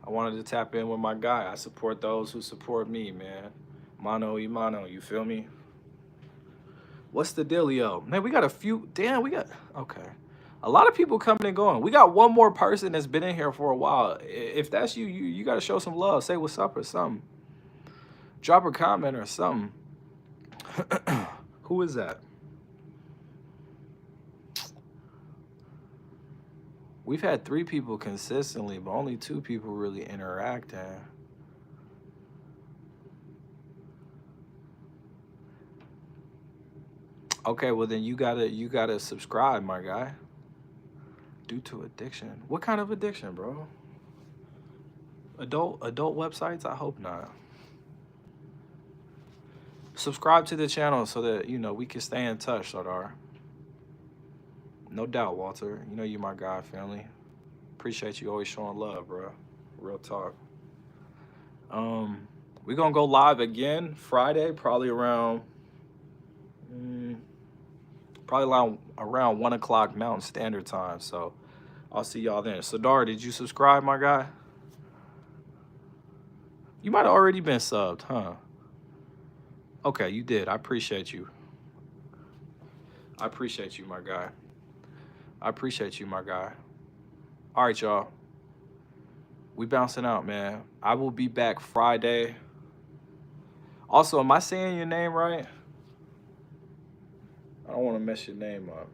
I wanted to tap in with my guy. I support those who support me, man. Mano y mano, you feel me? What's the dealio? Man, we got a few. Damn, we got. Okay. A lot of people coming and going. We got one more person that's been in here for a while. If that's you, you got to show some love. Say what's up or something. Drop a comment or something. Who is that? We've had 3 people consistently, but only 2 people really interacting. Okay, well then you gotta subscribe, my guy. Due to addiction. What kind of addiction, bro? Adult websites? I hope not. Subscribe to the channel so that we can stay in touch, Sardar. No doubt, Walter. You know you my guy, family. Appreciate you always showing love, bro. Real talk. We're gonna go live again Friday, probably around around 1 o'clock Mountain Standard Time. So I'll see y'all then. Sardar, did you subscribe, my guy? You might have already been subbed, huh? Okay, you did. I appreciate you. I appreciate you, my guy. I appreciate you, my guy. All right, y'all. We bouncing out, man. I will be back Friday. Also, am I saying your name right? I don't want to mess your name up.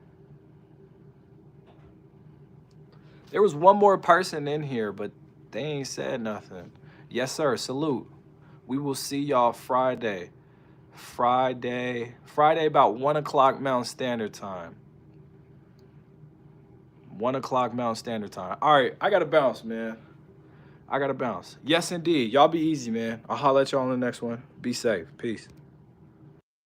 There was one more person in here, but they ain't said nothing. Yes, sir. Salute. We will see y'all Friday. Friday about 1 o'clock Mountain Standard Time. 1 o'clock Mountain Standard Time. All right, I got to bounce, man. I got to bounce. Yes, indeed. Y'all be easy, man. I'll holler at y'all on the next one. Be safe. Peace.